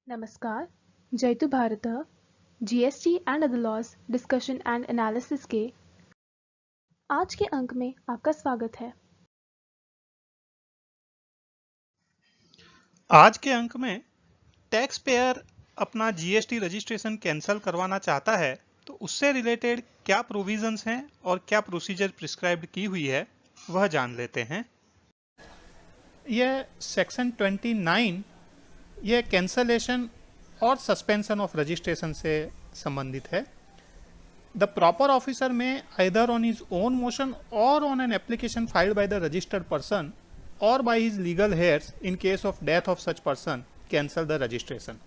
नमस्कार, जयतु भारतः GST and other laws discussion and analysis के आज के अंक में आपका स्वागत है। आज के अंक में टैक्स पेयर अपना जीएसटी रजिस्ट्रेशन कैंसिल करवाना चाहता है तो उससे रिलेटेड क्या प्रोविजंस हैं और क्या प्रोसीजर प्रिस्क्राइब्ड की हुई है वह जान लेते हैं। यह सेक्शन 29 यह कैंसलेशन और सस्पेंशन ऑफ रजिस्ट्रेशन से संबंधित है। द प्रॉपर ऑफिसर में either on his own motion or on an application filed by the registered person or by his legal heirs in case of death of such person cancel the registration।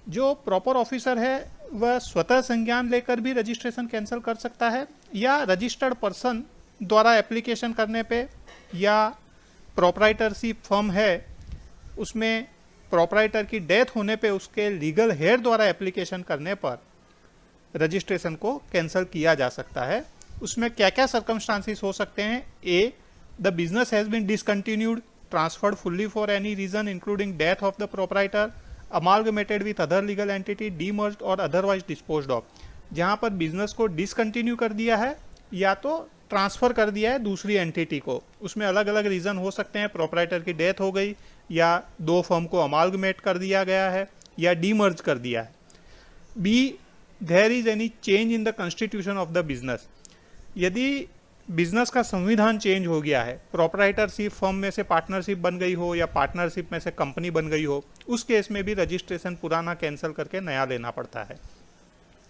जो proper officer है वह स्वतः संज्ञान लेकर भी registration cancel कर सकता है या रजिस्टर्ड पर्सन द्वारा एप्लीकेशन करने पे या प्रोप्राइटरशिप फर्म है उसमें प्रोप्राइटर की डेथ होने पे उसके लीगल हेयर द्वारा एप्लीकेशन करने पर रजिस्ट्रेशन को कैंसिल किया जा सकता है। उसमें क्या क्या सर्कमस्टांसिस हो सकते हैं। A, the business has been discontinued, transferred fully for any reason including death of the proprietor, amalgamated with other legal entity, demerged और अदरवाइज डिस्पोज्ड ऑफ। जहां पर बिजनेस को डिसकंटिन्यू कर दिया है या तो ट्रांसफर कर दिया है दूसरी एंटिटी को। उसमें अलग अलग रीजन हो सकते हैं, प्रोप्राइटर की डेथ हो गई या दो फर्म को अमालगमेट कर दिया गया है या डीमर्ज कर दिया है। B, there is any change in the constitution of the business. यदि बिजनेस का संविधान चेंज हो गया है, प्रोप्राइटरशिप फर्म में से पार्टनरशिप बन गई हो या पार्टनरशिप में से कंपनी बन गई हो, उस केस में भी रजिस्ट्रेशन पुराना कैंसिल करके नया लेना पड़ता है।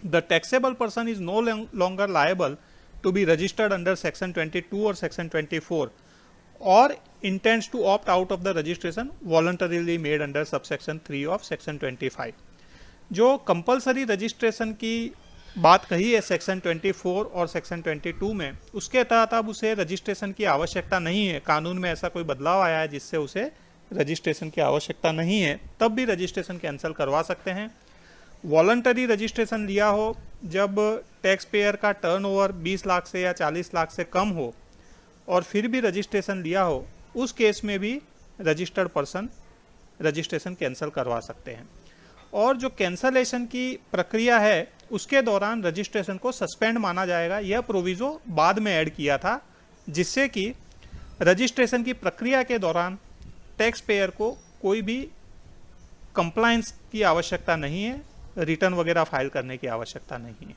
The taxable person is no longer liable to be registered under section 22 और सेक्शन 24 और intends to opt out of the registration voluntarily made under subsection 3 of section 25। जो कंपलसरी रजिस्ट्रेशन की बात कही है सेक्शन 24 और सेक्शन 22 में, उसके तहत अब उसे रजिस्ट्रेशन की आवश्यकता नहीं है। कानून में ऐसा कोई बदलाव आया है जिससे उसे रजिस्ट्रेशन की आवश्यकता नहीं है, तब भी रजिस्ट्रेशन कैंसिल करवा सकते हैं। वॉलंटरी रजिस्ट्रेशन लिया हो जब टैक्स पेयर का टर्नओवर 20 लाख से या 40 लाख से कम हो और फिर भी रजिस्ट्रेशन लिया हो, उस केस में भी रजिस्टर्ड पर्सन रजिस्ट्रेशन कैंसिल करवा सकते हैं। और जो कैंसलेशन की प्रक्रिया है उसके दौरान रजिस्ट्रेशन को सस्पेंड माना जाएगा। यह प्रोविजो बाद में ऐड किया था जिससे कि रजिस्ट्रेशन की प्रक्रिया के दौरान टैक्स पेयर को कोई भी कंप्लायंस की आवश्यकता नहीं है, रिटर्न वगैरह फाइल करने की आवश्यकता नहीं है।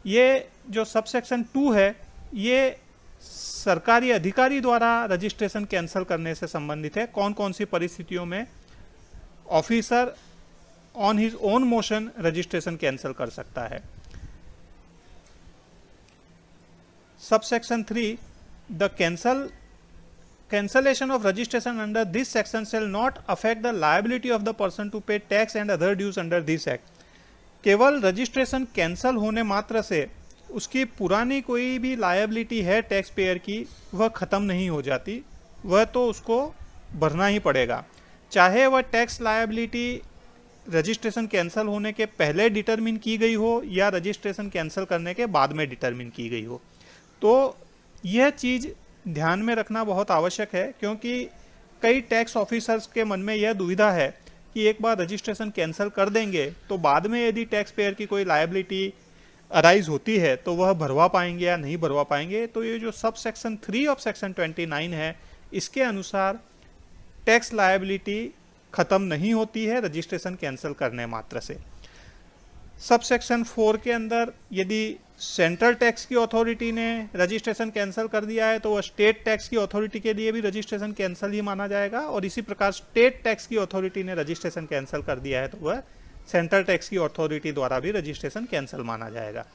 ये जो सबसेक्शन 2 है ये सरकारी अधिकारी द्वारा रजिस्ट्रेशन कैंसिल करने से संबंधित है। कौन कौन सी परिस्थितियों में officer on his own motion registration cancel कर सकता है। Subsection 3, the cancellation of registration under this section shall not affect the liability of the person to pay tax and other dues under this act। केवल registration cancel होने मात्र से उसकी पुरानी कोई भी लायबिलिटी है टैक्स पेयर की वह ख़त्म नहीं हो जाती, वह तो उसको भरना ही पड़ेगा। चाहे वह टैक्स लायबिलिटी रजिस्ट्रेशन कैंसिल होने के पहले डिटरमिन की गई हो या रजिस्ट्रेशन कैंसिल करने के बाद में डिटरमिन की गई हो। तो यह चीज़ ध्यान में रखना बहुत आवश्यक है, क्योंकि कई टैक्स ऑफिसर्स के मन में यह दुविधा है कि एक बार रजिस्ट्रेशन कैंसिल कर देंगे तो बाद में यदि टैक्स पेयर की कोई लायबिलिटी अराइज होती है तो वह भरवा पाएंगे या नहीं भरवा पाएंगे। तो ये जो सब सेक्शन 3 ऑफ सेक्शन 29 है इसके अनुसार टैक्स लायबिलिटी खत्म नहीं होती है रजिस्ट्रेशन कैंसिल करने मात्र से। सब सेक्शन 4 के अंदर यदि सेंट्रल टैक्स की अथॉरिटी ने रजिस्ट्रेशन कैंसिल कर दिया है तो वह स्टेट टैक्स की अथॉरिटी के लिए भी रजिस्ट्रेशन कैंसिल ही माना जाएगा, और इसी प्रकार स्टेट टैक्स की अथॉरिटी ने रजिस्ट्रेशन कैंसिल कर दिया है तो वह सेंट्रल टैक्स की अथॉरिटी द्वारा भी रजिस्ट्रेशन कैंसिल माना जाएगा।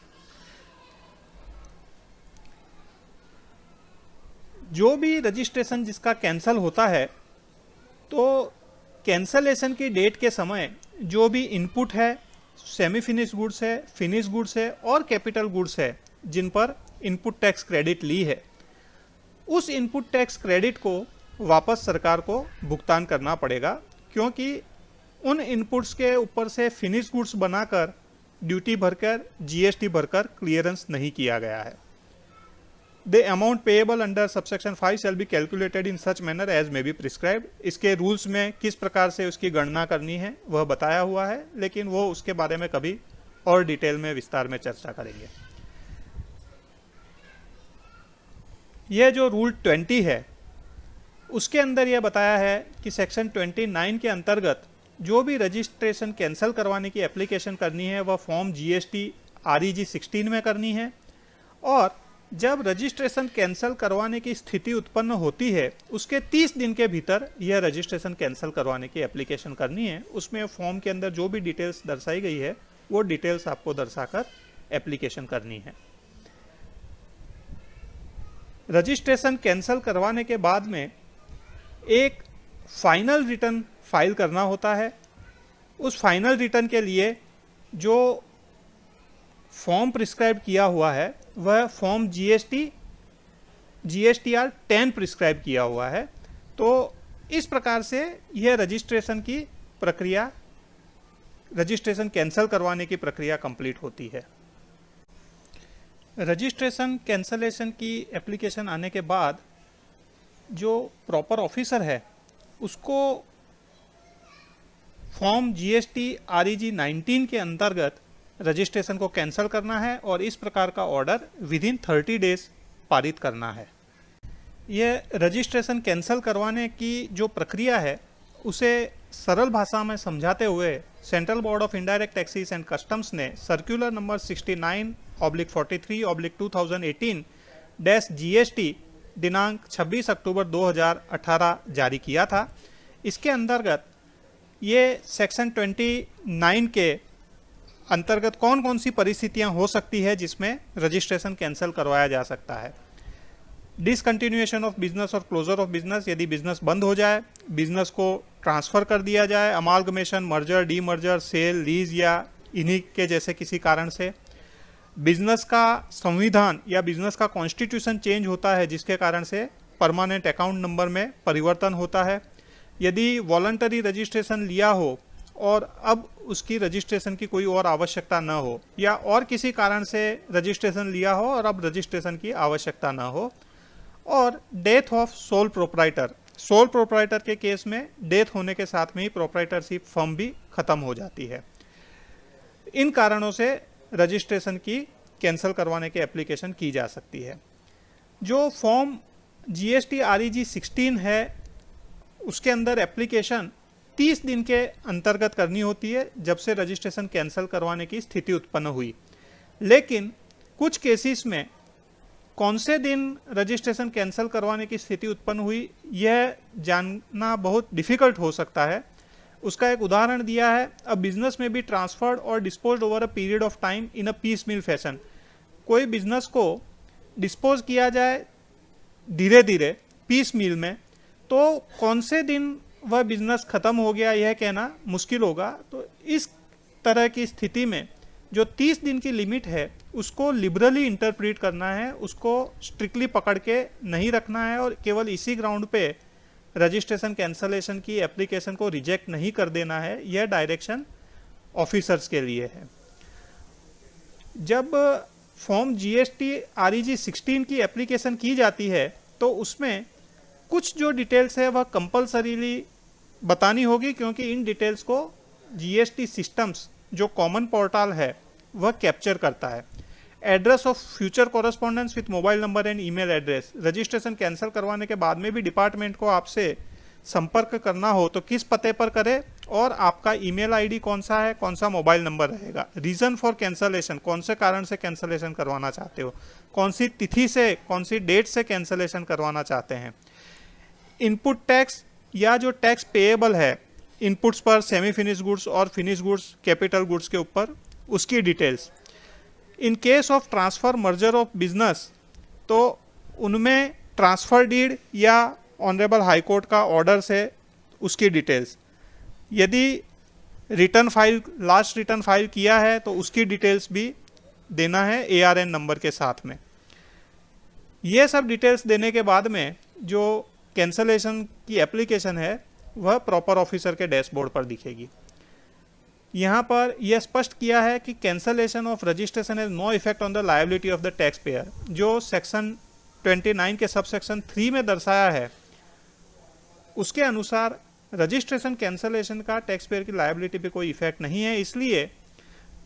जो भी रजिस्ट्रेशन जिसका कैंसिल होता है तो कैंसलेशन की डेट के समय जो भी इनपुट है, सेमी फिनिश गुड्स है, फिनिश गुड्स है और कैपिटल गुड्स है जिन पर इनपुट टैक्स क्रेडिट ली है, उस इनपुट टैक्स क्रेडिट को वापस सरकार को भुगतान करना पड़ेगा, क्योंकि उन इनपुट्स के ऊपर से फिनिश गुड्स बनाकर ड्यूटी भरकर जीएसटी भरकर क्लियरेंस नहीं किया गया है। The amount payable under subsection 5 shall be calculated in such manner as may be prescribed. इसके रूल्स में किस प्रकार से उसकी गणना करनी है वह बताया हुआ है, लेकिन वो उसके बारे में कभी और डिटेल में विस्तार में चर्चा करेंगे। यह जो रूल 20 है उसके अंदर यह बताया है कि सेक्शन 29 के अंतर्गत जो भी रजिस्ट्रेशन कैंसिल करवाने की एप्लीकेशन करनी है वह फॉर्म जीएसटी REG 16 में करनी है, और जब रजिस्ट्रेशन कैंसिल करवाने की स्थिति उत्पन्न होती है उसके 30 दिन के भीतर यह रजिस्ट्रेशन कैंसिल करवाने की एप्लीकेशन करनी है। उसमें फॉर्म के अंदर जो भी डिटेल्स दर्शाई गई है वो डिटेल्स आपको दर्शाकर एप्लीकेशन करनी है। रजिस्ट्रेशन कैंसिल करवाने के बाद में एक फाइनल रिटर्न फाइल करना होता है। उस फाइनल रिटर्न के लिए जो फॉर्म प्रिस्क्राइब किया हुआ है वह फॉर्म GSTR 10 प्रिस्क्राइब किया हुआ है। तो इस प्रकार से यह रजिस्ट्रेशन कैंसिल करवाने की प्रक्रिया कंप्लीट होती है। रजिस्ट्रेशन कैंसलेशन की एप्लीकेशन आने के बाद जो प्रॉपर ऑफिसर है उसको फॉर्म GST-REG 19 के अंतर्गत रजिस्ट्रेशन को कैंसिल करना है और इस प्रकार का ऑर्डर विद इन 30 डेज पारित करना है। यह रजिस्ट्रेशन कैंसिल करवाने की जो प्रक्रिया है उसे सरल भाषा में समझाते हुए central board of indirect taxes and customs ने सर्कुलर नंबर 69/43/2018-GST दिनांक 26 अक्टूबर 2018 जारी किया था। इसके अंतर्गत ये सेक्शन 29 के अंतर्गत कौन कौन सी परिस्थितियां हो सकती है जिसमें रजिस्ट्रेशन कैंसिल करवाया जा सकता है। डिसकंटिन्यूएशन ऑफ बिजनेस और क्लोजर ऑफ बिजनेस, यदि बिजनेस बंद हो जाए, बिजनेस को ट्रांसफर कर दिया जाए, amalgamation, merger, demerger, sale, lease या इन्हीं के जैसे किसी कारण से, बिजनेस का संविधान या बिजनेस का कॉन्स्टिट्यूशन चेंज होता है जिसके कारण से परमानेंट अकाउंट नंबर में परिवर्तन होता है, यदि वॉलंटरी रजिस्ट्रेशन लिया हो और अब उसकी रजिस्ट्रेशन की कोई और आवश्यकता न हो, या और किसी कारण से रजिस्ट्रेशन लिया हो और अब रजिस्ट्रेशन की आवश्यकता न हो, और डेथ ऑफ सोल प्रोप्राइटर के केस में डेथ होने के साथ में ही प्रोप्राइटरशिप फर्म भी खत्म हो जाती है। इन कारणों से रजिस्ट्रेशन की कैंसिल करवाने की एप्लीकेशन की जा सकती है। जो फॉर्म GST-REG 16 है उसके अंदर एप्लीकेशन 30 दिन के अंतर्गत करनी होती है जब से रजिस्ट्रेशन कैंसिल करवाने की स्थिति उत्पन्न हुई। लेकिन कुछ केसेस में कौन से दिन रजिस्ट्रेशन कैंसिल करवाने की स्थिति उत्पन्न हुई यह जानना बहुत डिफिकल्ट हो सकता है। उसका एक उदाहरण दिया है, a business may be transferred or disposed over a period of time in a piecemeal fashion. कोई बिजनेस को डिस्पोज किया जाए धीरे धीरे पीस मील में, तो कौन से दिन वह बिजनेस खत्म हो गया यह कहना मुश्किल होगा। तो इस तरह की स्थिति में जो 30 दिन की लिमिट है उसको लिबरली इंटरप्रेट करना है, उसको स्ट्रिक्टली पकड़ के नहीं रखना है और केवल इसी ग्राउंड पे रजिस्ट्रेशन कैंसलेशन की एप्लीकेशन को रिजेक्ट नहीं कर देना है। यह डायरेक्शन ऑफिसर्स के लिए है। जब फॉर्म GST-REG 16 की एप्लीकेशन की जाती है तो उसमें कुछ जो डिटेल्स है वह कंपलसरीली बतानी होगी, क्योंकि इन डिटेल्स को GST सिस्टम्स जो कॉमन पोर्टल है वह कैप्चर करता है। Address of future correspondence with mobile number and email address, registration cancel करवाने के बाद में भी डिपार्टमेंट को आपसे संपर्क करना हो तो किस पते पर करें, और आपका ईमेल आईडी कौन सा है, कौन सा मोबाइल नंबर रहेगा। रीजन फॉर कैंसलेशन, कौन से कारण से कैंसलेशन करवाना चाहते हो, कौन सी तिथि से, कौन सी डेट से कैंसलेशन करवाना चाहते हैं। इनपुट टैक्स या जो टैक्स पेएबल है इनपुट्स पर, सेमी फिनिश गुड्स और फिनिश गुड्स, कैपिटल गुड्स के ऊपर, उसकी details. In case of transfer merger of business तो उनमें ट्रांसफर डीड या ऑनरेबल हाई कोर्ट का ऑर्डर से उसकी डिटेल्स। यदि return file, last return file किया है तो उसकी डिटेल्स भी देना है ARN नंबर के साथ में। ये सब डिटेल्स देने के बाद में जो कैंसलेशन की एप्लीकेशन है वह प्रॉपर ऑफिसर के डैशबोर्ड पर दिखेगी। यहाँ पर यह स्पष्ट किया है कि cancellation of registration has no effect on the liability of the taxpayer. जो सेक्शन 29 के सबसेक्शन 3 में दर्शाया है उसके अनुसार रजिस्ट्रेशन कैंसलेशन का टैक्स पेयर की लायबिलिटी पे कोई इफेक्ट नहीं है। इसलिए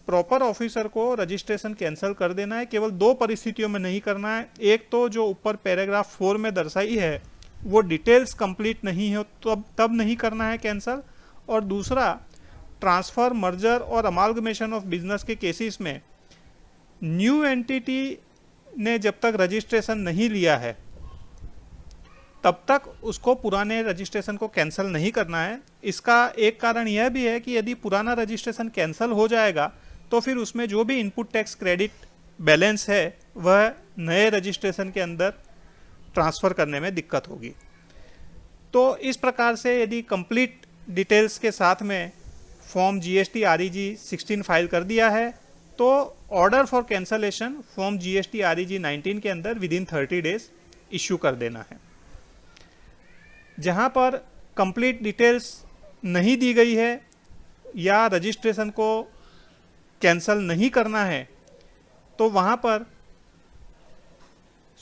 प्रॉपर ऑफिसर को रजिस्ट्रेशन कैंसिल कर देना है। केवल दो परिस्थितियों में नहीं करना है। एक तो जो ऊपर पैराग्राफ 4 में दर्शाई है वो डिटेल्स कंप्लीट नहीं हो तो तब नहीं करना है कैंसिल, और दूसरा ट्रांसफर, मर्जर और अमालगमेशन ऑफ बिजनेस के केसेस में न्यू एंटिटी ने जब तक रजिस्ट्रेशन नहीं लिया है तब तक उसको पुराने रजिस्ट्रेशन को कैंसिल नहीं करना है। इसका एक कारण यह भी है कि यदि पुराना रजिस्ट्रेशन कैंसिल हो जाएगा तो फिर उसमें जो भी इनपुट टैक्स क्रेडिट बैलेंस है वह नए रजिस्ट्रेशन के अंदर ट्रांसफ़र करने में दिक्कत होगी। तो इस प्रकार से यदि कंप्लीट डिटेल्स के साथ में फॉर्म GST REG 16 फाइल कर दिया है तो order for cancellation form GST REG 19 के अंदर विदिन 30 डेज इश्यू कर देना है। जहां पर कंप्लीट डिटेल्स नहीं दी गई है या रजिस्ट्रेशन को कैंसिल नहीं करना है तो वहां पर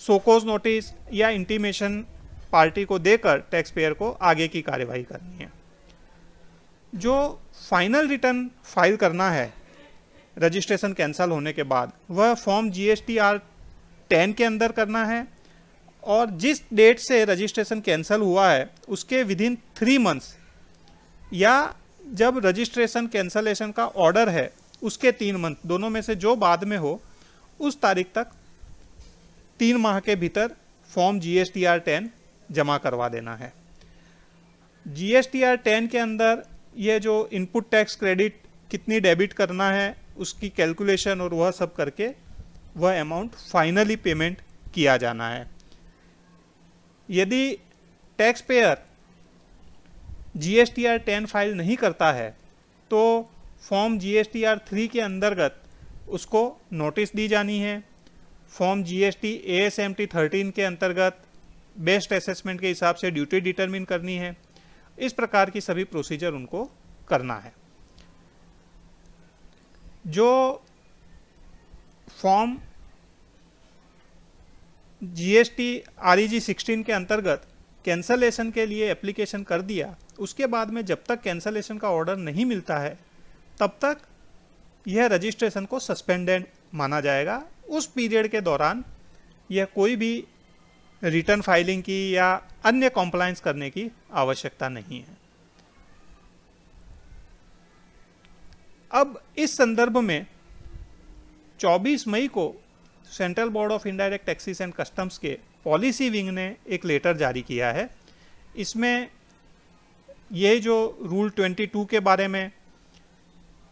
सोकोज नोटिस या इंटीमेशन पार्टी को देकर टैक्स पेयर को आगे की कार्यवाही करनी है। जो फाइनल रिटर्न फाइल करना है रजिस्ट्रेशन कैंसिल होने के बाद वह फॉर्म GSTR 10 के अंदर करना है, और जिस डेट से रजिस्ट्रेशन कैंसिल हुआ है उसके विदिन 3 मंथ्स या जब रजिस्ट्रेशन कैंसलेशन का ऑर्डर है उसके 3 मंथ, दोनों में से जो बाद में हो उस तारीख तक 3 माह के भीतर फॉर्म GSTR 10 जमा करवा देना है। GSTR 10 के अंदर ये जो इनपुट टैक्स क्रेडिट कितनी डेबिट करना है उसकी कैलकुलेशन और वह सब करके वह अमाउंट फाइनली पेमेंट किया जाना है। यदि टैक्स पेयर GSTR 10 फाइल नहीं करता है तो फॉर्म GSTR 3 के अंतर्गत उसको नोटिस दी जानी है। फॉर्म GST ASMT 13 के अंतर्गत बेस्ट असेसमेंट के हिसाब से ड्यूटी डिटरमिन करनी है। इस प्रकार की सभी प्रोसीजर उनको करना है। जो फॉर्म GST REG 16 के अंतर्गत कैंसलेशन के लिए एप्लीकेशन कर दिया, उसके बाद में जब तक कैंसलेशन का ऑर्डर नहीं मिलता है तब तक यह रजिस्ट्रेशन को सस्पेंडेड माना जाएगा। उस पीरियड के दौरान यह कोई भी रिटर्न फाइलिंग की या अन्य कॉम्प्लायंस करने की आवश्यकता नहीं है। अब इस संदर्भ में 24 मई को central board of indirect taxes and customs के पॉलिसी विंग ने एक लेटर जारी किया है। इसमें ये जो रूल 22 के बारे में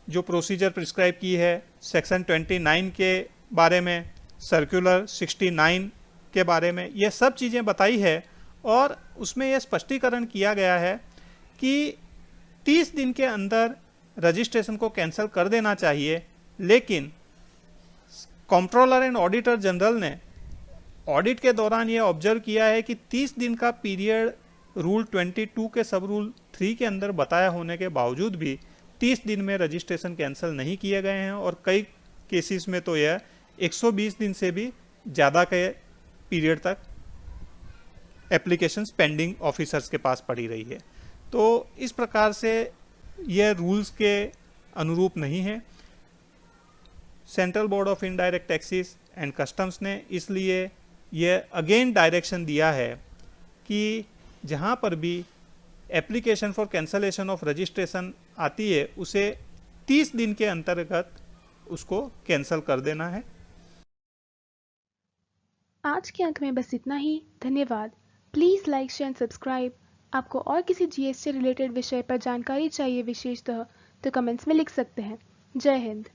जो प्रोसीजर प्रिस्क्राइब की है, सेक्शन 29 के बारे में, सर्कुलर 69 के बारे में, ये सब चीज़ें बताई है और उसमें यह स्पष्टीकरण किया गया है कि 30 दिन के अंदर रजिस्ट्रेशन को कैंसिल कर देना चाहिए। लेकिन कंट्रोलर एंड ऑडिटर जनरल ने ऑडिट के दौरान यह ऑब्जर्व किया है कि 30 दिन का पीरियड रूल 22 के सब रूल 3 के अंदर बताया होने के बावजूद भी 30 दिन में रजिस्ट्रेशन कैंसिल नहीं किए गए हैं, और कई केसेस में तो यह 120 दिन से भी ज़्यादा के पीरियड तक एप्लीकेशंस पेंडिंग ऑफिसर्स के पास पड़ी रही है। तो इस प्रकार से यह रूल्स के अनुरूप नहीं है। Central board of indirect taxes and customs ने इसलिए यह अगेन डायरेक्शन दिया है कि जहां पर भी application for cancellation of registration आती है उसे 30 दिन के अंतर्गत उसको कैंसिल कर देना है। आज के अंक में बस इतना ही। धन्यवाद। Please like, share and subscribe. आपको और किसी GST रिलेटेड विषय पर जानकारी चाहिए विशेषतः तो कमेंट्स में लिख सकते हैं। जय हिंद।